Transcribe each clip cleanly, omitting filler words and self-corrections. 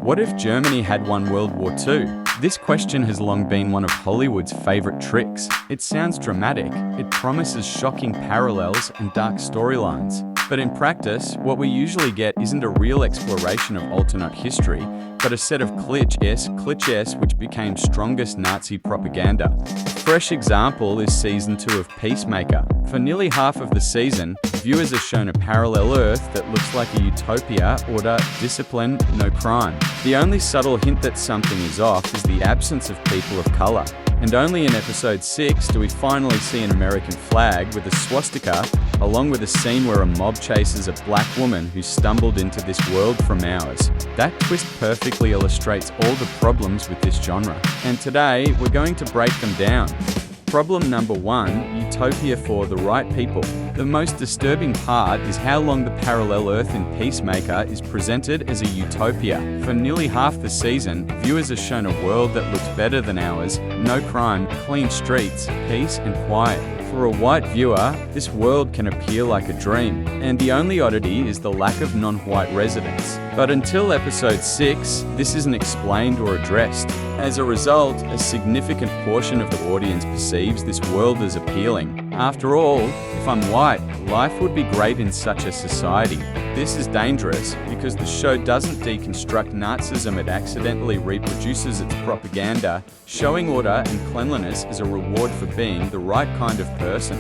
What if Germany had won World War II? This question has long been one of Hollywood's favorite tricks. It sounds dramatic, it promises shocking parallels and dark storylines. But in practice, what we usually get isn't a real exploration of alternate history, but a set of clichés which became strongest Nazi propaganda. A fresh example is Season 2 of Peacemaker. For nearly half of the season, viewers are shown a parallel Earth that looks like a utopia, order, discipline, no crime. The only subtle hint that something is off is the absence of people of color. And only in episode 6 do we finally see an American flag with a swastika, along with a scene where a mob chases a black woman who stumbled into this world from ours. That twist perfectly illustrates all the problems with this genre. And today, we're going to break them down. Problem number 1, Utopia for the right people. The most disturbing part is how long the parallel Earth in Peacemaker is presented as a utopia. For nearly half the season, viewers are shown a world that looks better than ours, no crime, clean streets, peace and quiet. For a white viewer, this world can appear like a dream, and the only oddity is the lack of non-white residents. But until episode 6, this isn't explained or addressed. As a result, a significant portion of the audience perceives this world as appealing. After all, if I'm white, life would be great in such a society. This is dangerous because the show doesn't deconstruct Nazism, it accidentally reproduces its propaganda, showing order and cleanliness as a reward for being the right kind of person.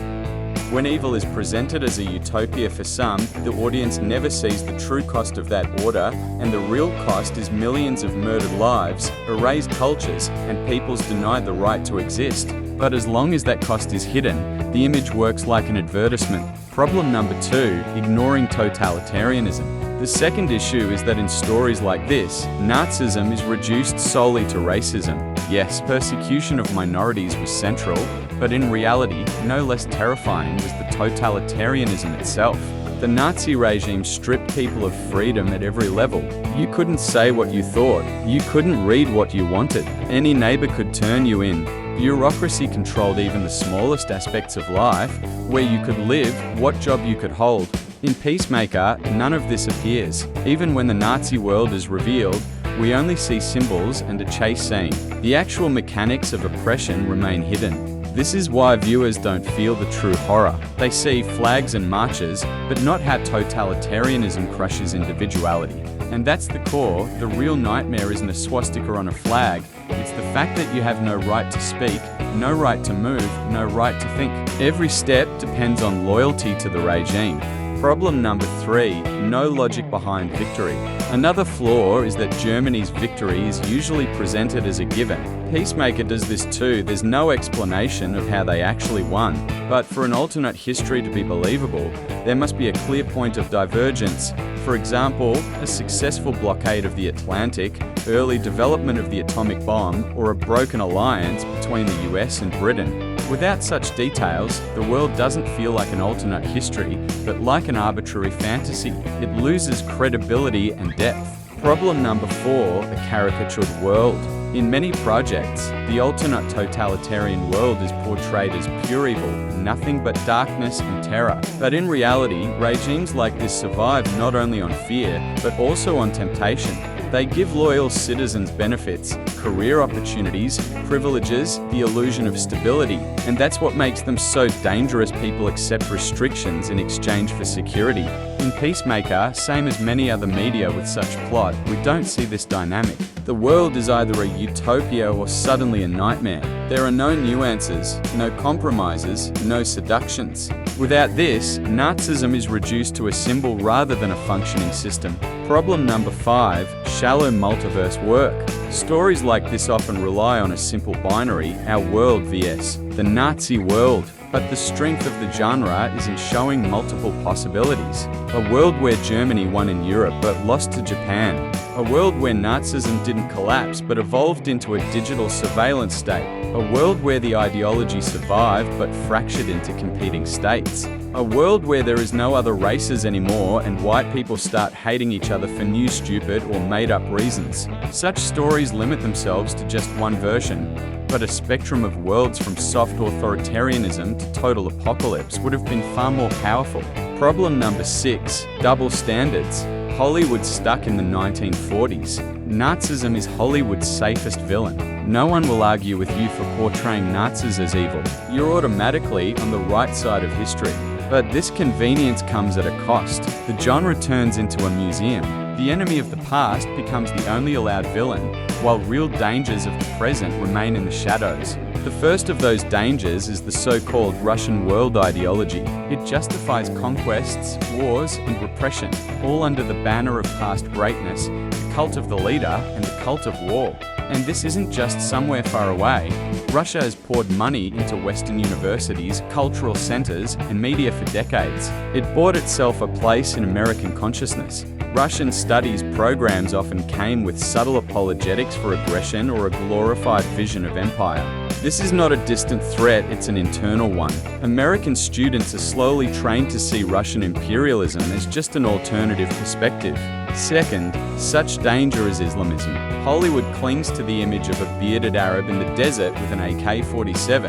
When evil is presented as a utopia for some, the audience never sees the true cost of that order, and the real cost is millions of murdered lives, erased cultures, and peoples denied the right to exist. But as long as that cost is hidden, the image works like an advertisement. Problem number 2, ignoring totalitarianism. The second issue is that in stories like this, Nazism is reduced solely to racism. Yes, persecution of minorities was central, but in reality, no less terrifying was the totalitarianism itself. The Nazi regime stripped people of freedom at every level. You couldn't say what you thought. You couldn't read what you wanted. Any neighbor could turn you in. Bureaucracy controlled even the smallest aspects of life, where you could live, what job you could hold. In Peacemaker, none of this appears. Even when the Nazi world is revealed, we only see symbols and a chase scene. The actual mechanics of oppression remain hidden. This is why viewers don't feel the true horror. They see flags and marches, but not how totalitarianism crushes individuality. And that's the core. The real nightmare isn't a swastika on a flag. It's the fact that you have no right to speak, no right to move, no right to think. Every step depends on loyalty to the regime. Problem number 3, no logic behind victory. Another flaw is that Germany's victory is usually presented as a given. Peacemaker does this too. There's no explanation of how they actually won. But for an alternate history to be believable, there must be a clear point of divergence. For example, a successful blockade of the Atlantic, early development of the atomic bomb, or a broken alliance between the US and Britain. Without such details, the world doesn't feel like an alternate history, but like an arbitrary fantasy. It loses credibility and depth. Problem number 4, a caricatured world. In many projects, the alternate totalitarian world is portrayed as pure evil, nothing but darkness and terror. But in reality, regimes like this survive not only on fear, but also on temptation. They give loyal citizens benefits, career opportunities, privileges, the illusion of stability. And that's what makes them so dangerous. People accept restrictions in exchange for security. In Peacemaker, same as many other media with such plot, we don't see this dynamic. The world is either a utopia or suddenly a nightmare. There are no nuances, no compromises, no seductions. Without this, Nazism is reduced to a symbol rather than a functioning system. Problem number 5, shallow multiverse work. Stories like this often rely on a simple binary, our world vs. the Nazi world. But the strength of the genre is in showing multiple possibilities. A world where Germany won in Europe but lost to Japan. A world where Nazism didn't collapse but evolved into a digital surveillance state. A world where the ideology survived but fractured into competing states. A world where there is no other races anymore and white people start hating each other for new, stupid, or made-up reasons. Such stories limit themselves to just one version, but a spectrum of worlds from soft authoritarianism to total apocalypse would have been far more powerful. Problem number 6, double standards. Hollywood stuck in the 1940s. Nazism is Hollywood's safest villain. No one will argue with you for portraying Nazis as evil. You're automatically on the right side of history. But this convenience comes at a cost. The genre turns into a museum. The enemy of the past becomes the only allowed villain, while real dangers of the present remain in the shadows. The first of those dangers is the so-called Russian world ideology. It justifies conquests, wars, and repression, all under the banner of past greatness, the cult of the leader, and the cult of war. And this isn't just somewhere far away. Russia has poured money into Western universities, cultural centers, and media for decades. It bought itself a place in American consciousness. Russian studies programs often came with subtle apologetics for aggression or a glorified vision of empire. This is not a distant threat, it's an internal one. American students are slowly trained to see Russian imperialism as just an alternative perspective. Second, such danger is Islamism. Hollywood clings to the image of a bearded Arab in the desert with an AK-47,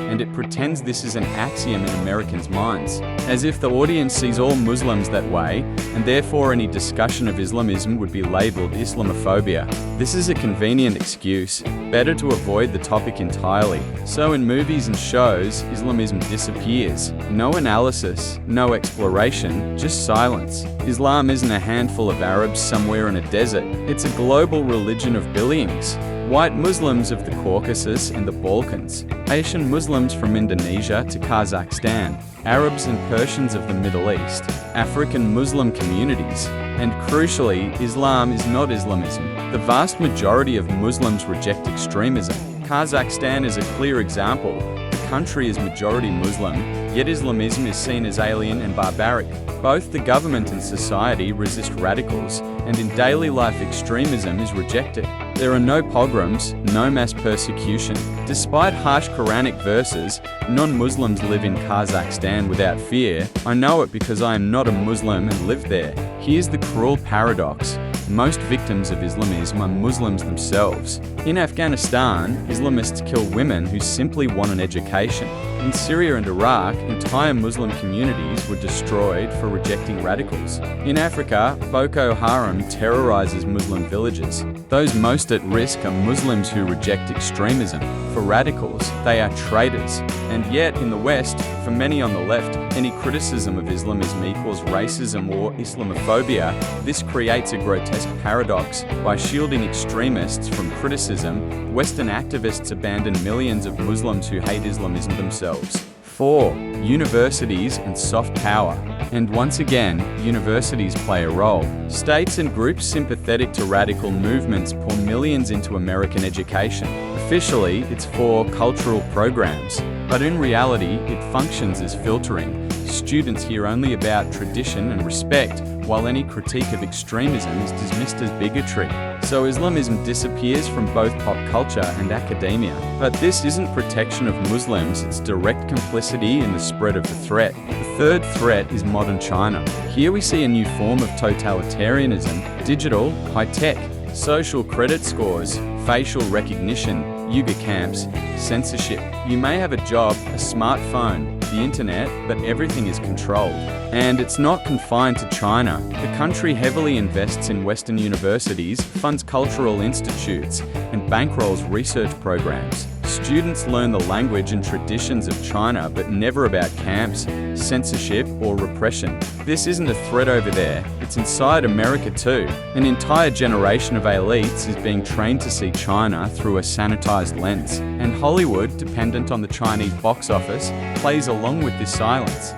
and it pretends this is an axiom in Americans' minds, as if the audience sees all Muslims that way, and therefore any discussion of Islamism would be labeled Islamophobia. This is a convenient excuse, better to avoid the topic entirely. So in movies and shows, Islamism disappears. No analysis, no exploration, just silence. Islam isn't a handful of Arabs somewhere in a desert. It's a global religion of billions. White Muslims of the Caucasus and the Balkans, Asian Muslims from Indonesia to Kazakhstan, Arabs and Persians of the Middle East, African Muslim communities, and crucially, Islam is not Islamism. The vast majority of Muslims reject extremism. Kazakhstan is a clear example. The country is majority Muslim, yet Islamism is seen as alien and barbaric. Both the government and society resist radicals, and in daily life extremism is rejected. There are no pogroms, no mass persecution. Despite harsh Quranic verses, non-Muslims live in Kazakhstan without fear. I know it because I am not a Muslim and live there. Here's the cruel paradox. Most victims of Islamism are Muslims themselves. In Afghanistan, Islamists kill women who simply want an education. In Syria and Iraq, entire Muslim communities were destroyed for rejecting radicals. In Africa, Boko Haram terrorizes Muslim villages. Those most at risk are Muslims who reject extremism. For radicals, they are traitors. And yet, in the West, for many on the left, any criticism of Islamism equals racism or Islamophobia. This creates a grotesque paradox. By shielding extremists from criticism, Western activists abandon millions of Muslims who hate Islamism themselves. 4. Universities and soft power. And once again, universities play a role. States and groups sympathetic to radical movements pour millions into American education. Officially, it's for cultural programs, but in reality, it functions as filtering. Students hear only about tradition and respect, while any critique of extremism is dismissed as bigotry. So Islamism disappears from both pop culture and academia. But this isn't protection of Muslims, it's direct complicity in the spread of the threat. The third threat is modern China. Here we see a new form of totalitarianism, digital, high-tech, social credit scores, facial recognition, Uyghur camps, censorship. You may have a job, a smartphone, the internet, but everything is controlled. And it's not confined to China. The country heavily invests in Western universities, funds cultural institutes, and bankrolls research programs. Students learn the language and traditions of China, but never about camps, censorship, or repression. This isn't a threat over there, it's inside America too. An entire generation of elites is being trained to see China through a sanitized lens. And Hollywood, dependent on the Chinese box office, plays along with this silence.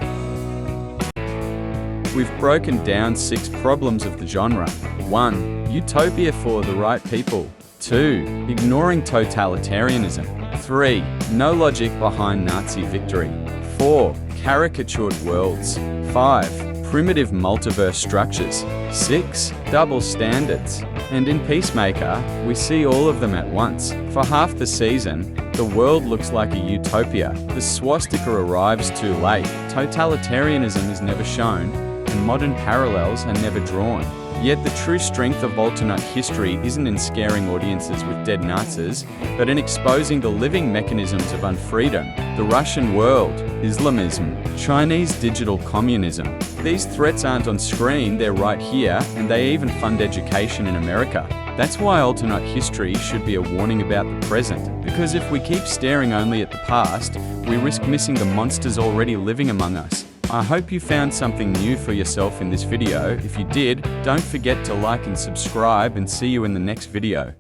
We've broken down 6 problems of the genre. 1. Utopia for the right people. 2. Ignoring totalitarianism. 3. No logic behind Nazi victory. 4. Caricatured worlds. 5. Primitive multiverse structures. 6. Double standards. And in Peacemaker, we see all of them at once. For half the season, the world looks like a utopia. The swastika arrives too late. Totalitarianism is never shown, and modern parallels are never drawn. Yet the true strength of alternate history isn't in scaring audiences with dead Nazis, but in exposing the living mechanisms of unfreedom, the Russian world, Islamism, Chinese digital communism. These threats aren't on screen, they're right here, and they even fund education in America. That's why alternate history should be a warning about the present, because if we keep staring only at the past, we risk missing the monsters already living among us. I hope you found something new for yourself in this video. If you did, don't forget to like and subscribe, and see you in the next video.